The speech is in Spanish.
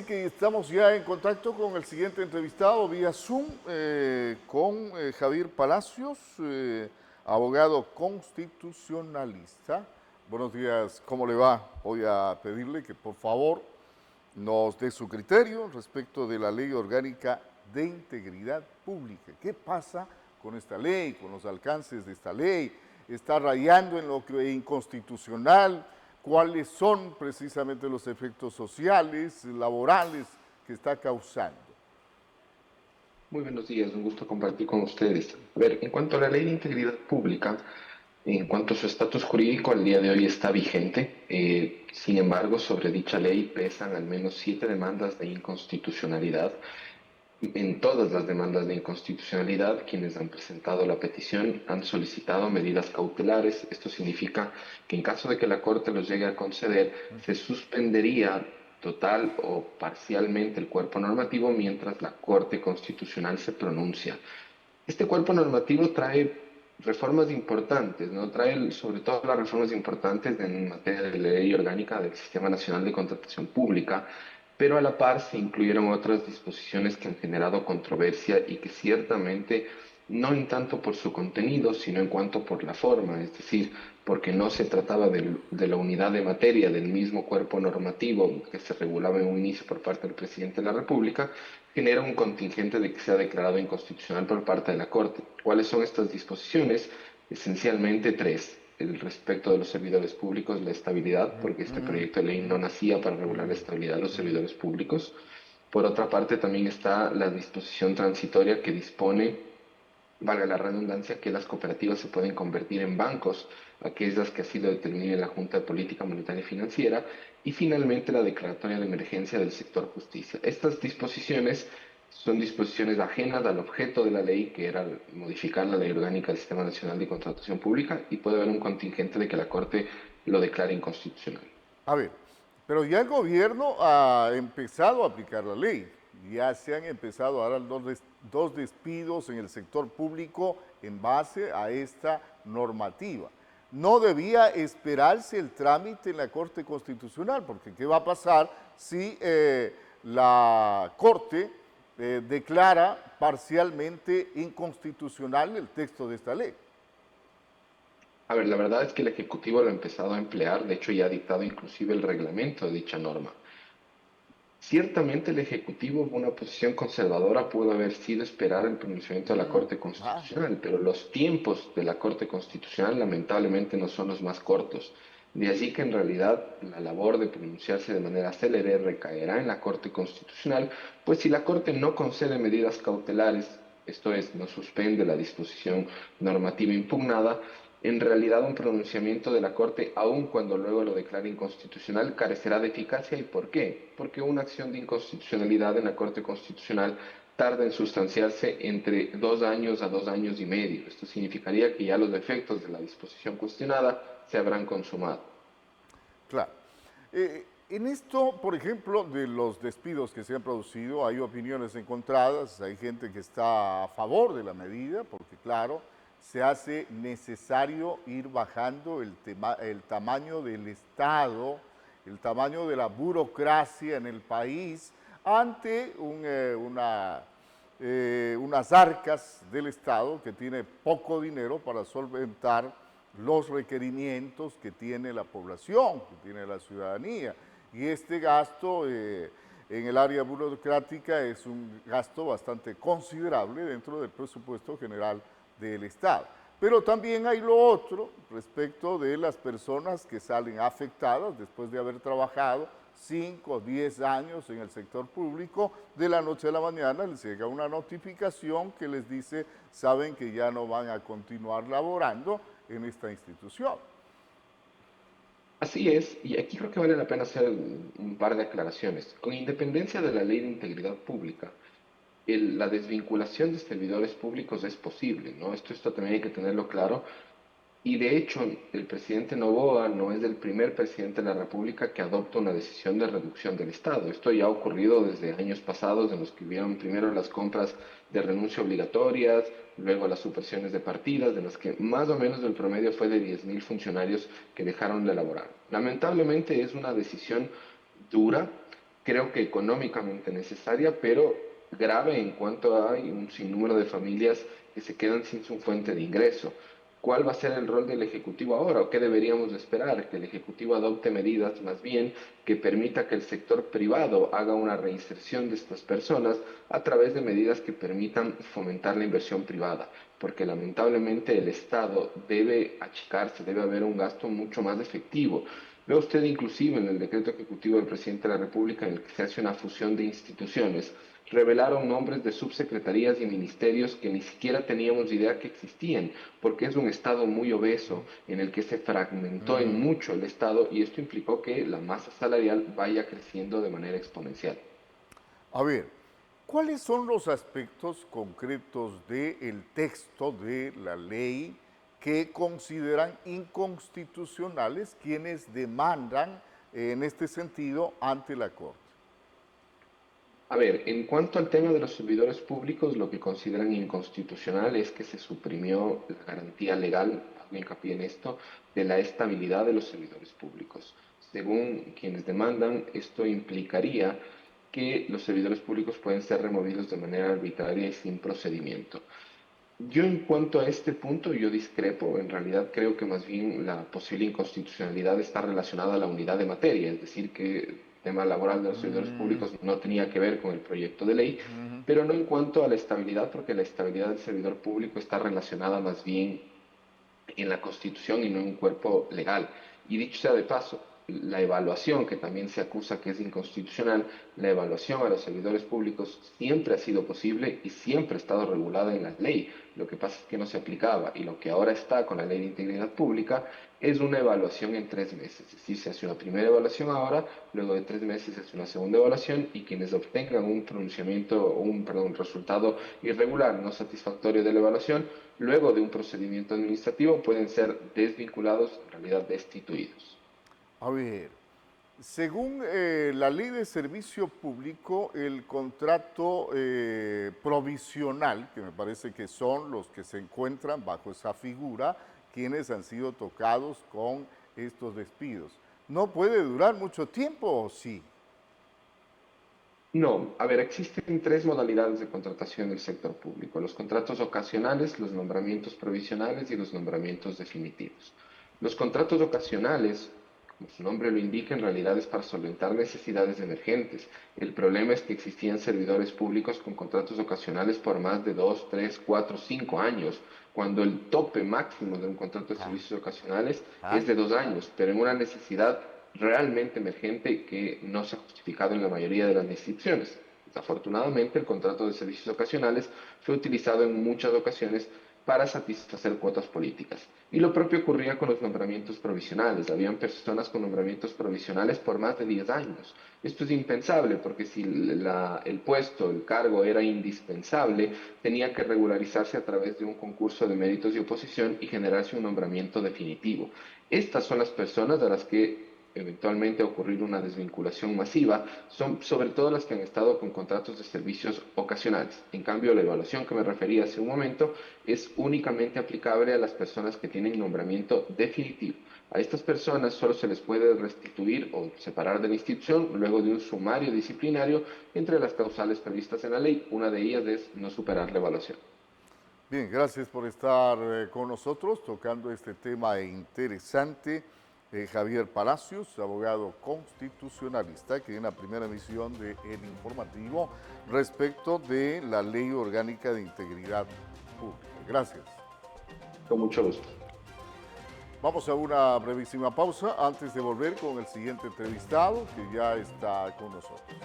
Que estamos ya en contacto con el siguiente entrevistado vía Zoom con Javier Palacios, abogado constitucionalista. Buenos días, ¿cómo le va? Voy a pedirle que por favor nos dé su criterio respecto de la Ley Orgánica de Integridad Pública. ¿Qué pasa con esta ley, con los alcances de esta ley? ¿Está rayando en lo que es inconstitucional? ¿Cuáles son precisamente los efectos sociales, laborales que está causando? Muy buenos días, un gusto compartir con ustedes. A ver, en cuanto a la Ley de Integridad Pública, en cuanto a su estatus jurídico, al día de hoy está vigente. Sin embargo, sobre dicha ley pesan al menos 7 demandas de inconstitucionalidad. En todas las demandas de inconstitucionalidad, quienes han presentado la petición han solicitado medidas cautelares. Esto significa que en caso de que la Corte los llegue a conceder, se suspendería total o parcialmente el cuerpo normativo mientras la Corte Constitucional se pronuncia. Este cuerpo normativo trae reformas importantes, ¿no? Trae sobre todo las reformas importantes en materia de ley orgánica del Sistema Nacional de Contratación Pública, pero a la par se incluyeron otras disposiciones que han generado controversia y que ciertamente no en tanto por su contenido, sino en cuanto por la forma, es decir, porque no se trataba de la unidad de materia del mismo cuerpo normativo que se regulaba en un inicio por parte del presidente de la República, genera un contingente de que sea declarado inconstitucional por parte de la Corte. ¿Cuáles son estas disposiciones? Esencialmente tres. El respecto de los servidores públicos, la estabilidad, porque este proyecto de ley no nacía para regular la estabilidad de los servidores públicos. Por otra parte, también está la disposición transitoria que dispone, valga la redundancia, que las cooperativas se pueden convertir en bancos, aquellas que así lo determine la Junta de Política Monetaria y Financiera, y finalmente la declaratoria de emergencia del sector justicia. Estas disposiciones son disposiciones ajenas al objeto de la ley, que era modificar la ley orgánica del Sistema Nacional de Contratación Pública, y puede haber un contingente de que la Corte lo declare inconstitucional. A ver, pero ya el gobierno ha empezado a aplicar la ley. Ya se han empezado a dar dos despidos en el sector público en base a esta normativa. No debía esperarse el trámite en la Corte Constitucional, porque ¿qué va a pasar si la Corte declara parcialmente inconstitucional el texto de esta ley? A ver, la verdad es que el Ejecutivo lo ha empezado a emplear, de hecho ya ha dictado inclusive el reglamento de dicha norma. Ciertamente el Ejecutivo, con una posición conservadora, pudo haber sido esperar el pronunciamiento de la Corte Ah, Constitucional, pero los tiempos de la Corte Constitucional lamentablemente no son los más cortos. De allí que en realidad la labor de pronunciarse de manera célere recaerá en la Corte Constitucional, pues si la Corte no concede medidas cautelares, esto es, no suspende la disposición normativa impugnada, en realidad un pronunciamiento de la Corte, aun cuando luego lo declare inconstitucional, carecerá de eficacia. ¿Y por qué? Porque una acción de inconstitucionalidad en la Corte Constitucional tarda en sustanciarse entre 2 años a 2 años y medio. Esto significaría que ya los efectos de la disposición cuestionada se habrán consumado. claro. En esto, por ejemplo, de los despidos que se han producido, hay opiniones encontradas, hay gente que está a favor de la medida, porque claro, se hace necesario ir bajando el tamaño del Estado, el tamaño de la burocracia en el país ante unas arcas del Estado que tiene poco dinero para solventar los requerimientos que tiene la población, que tiene la ciudadanía. Y este gasto en el área burocrática es un gasto bastante considerable dentro del presupuesto general del Estado. Pero también hay lo otro respecto de las personas que salen afectadas después de haber trabajado 5 o 10 años en el sector público. De la noche a la mañana les llega una notificación que les dice, saben que ya no van a continuar laborando en esta institución. Así es, y aquí creo que vale la pena hacer un par de aclaraciones. Con independencia de la Ley de Integridad Pública, la desvinculación de servidores públicos es posible, ¿no? Esto también hay que tenerlo claro. Y de hecho, el presidente Noboa no es el primer presidente de la República que adopta una decisión de reducción del Estado. Esto ya ha ocurrido desde años pasados, en los que hubieron primero las compras de renuncia obligatorias, luego las supresiones de partidas, de las que más o menos el promedio fue de 10.000 funcionarios que dejaron de elaborar. Lamentablemente es una decisión dura, creo que económicamente necesaria, pero grave en cuanto hay un sinnúmero de familias que se quedan sin su fuente de ingreso. ¿Cuál va a ser el rol del Ejecutivo ahora o qué deberíamos de esperar? Que el Ejecutivo adopte medidas más bien que permita que el sector privado haga una reinserción de estas personas a través de medidas que permitan fomentar la inversión privada, porque lamentablemente el Estado debe achicarse, debe haber un gasto mucho más efectivo. Ve usted inclusive en el decreto ejecutivo del presidente de la República en el que se hace una fusión de instituciones, revelaron nombres de subsecretarías y ministerios que ni siquiera teníamos idea que existían, porque es un Estado muy obeso en el que se fragmentó en mucho el Estado y esto implicó que la masa salarial vaya creciendo de manera exponencial. A ver, ¿cuáles son los aspectos concretos del texto de la ley que consideran inconstitucionales quienes demandan en este sentido ante la Corte? A ver, en cuanto al tema de los servidores públicos, lo que consideran inconstitucional es que se suprimió la garantía legal, hago hincapié en esto, de la estabilidad de los servidores públicos. Según quienes demandan, esto implicaría que los servidores públicos pueden ser removidos de manera arbitraria y sin procedimiento. Yo en cuanto a este punto, yo discrepo. En realidad creo que más bien la posible inconstitucionalidad está relacionada a la unidad de materia, es decir, que el tema laboral de los servidores Mm, públicos no tenía que ver con el proyecto de ley, ujú. pero no en cuanto a la estabilidad, porque la estabilidad del servidor público está relacionada más bien en la Constitución y no en un cuerpo legal. Y dicho sea de paso, la evaluación, que también se acusa que es inconstitucional, la evaluación a los servidores públicos siempre ha sido posible y siempre ha estado regulada en la ley. Lo que pasa es que no se aplicaba y lo que ahora está con la ley de integridad pública es una evaluación en 3 meses. Es decir, se hace una primera evaluación ahora, luego de 3 meses se hace una segunda evaluación y quienes obtengan un pronunciamiento o un resultado irregular, no satisfactorio de la evaluación, luego de un procedimiento administrativo pueden ser desvinculados, en realidad destituidos. A ver, según la ley de servicio público, el contrato provisional, que me parece que son los que se encuentran bajo esa figura, quienes han sido tocados con estos despidos, no puede durar mucho tiempo, ¿o sí? No, a ver, existen tres modalidades de contratación del sector público: los contratos ocasionales, los nombramientos provisionales y los nombramientos definitivos. Los contratos ocasionales, como su nombre lo indica, en realidad es para solventar necesidades emergentes. El problema es que existían servidores públicos con contratos ocasionales por más de 2, 3, 4, 5 años, cuando el tope máximo de un contrato de Ah, servicios ocasionales ah. es de 2 años, pero en una necesidad realmente emergente que no se ha justificado en la mayoría de las instituciones. Desafortunadamente, el contrato de servicios ocasionales fue utilizado en muchas ocasiones para satisfacer cuotas políticas. Y lo propio ocurría con los nombramientos provisionales. Habían personas con nombramientos provisionales por más de 10 años. Esto es impensable porque si el puesto, el cargo era indispensable, tenía que regularizarse a través de un concurso de méritos y oposición y generarse un nombramiento definitivo. Estas son las personas a las que eventualmente ocurrir una desvinculación masiva, son sobre todo las que han estado con contratos de servicios ocasionales. En cambio, la evaluación que me refería hace un momento es únicamente aplicable a las personas que tienen nombramiento definitivo. A estas personas solo se les puede restituir o separar de la institución luego de un sumario disciplinario entre las causales previstas en la ley. Una de ellas es no superar la evaluación. Bien, gracias por estar con nosotros tocando este tema interesante. Javier Palacios, abogado constitucionalista, que en la primera emisión de El Informativo respecto de la Ley Orgánica de Integridad Pública. Gracias. Con mucho gusto. Vamos a una brevísima pausa antes de volver con el siguiente entrevistado que ya está con nosotros.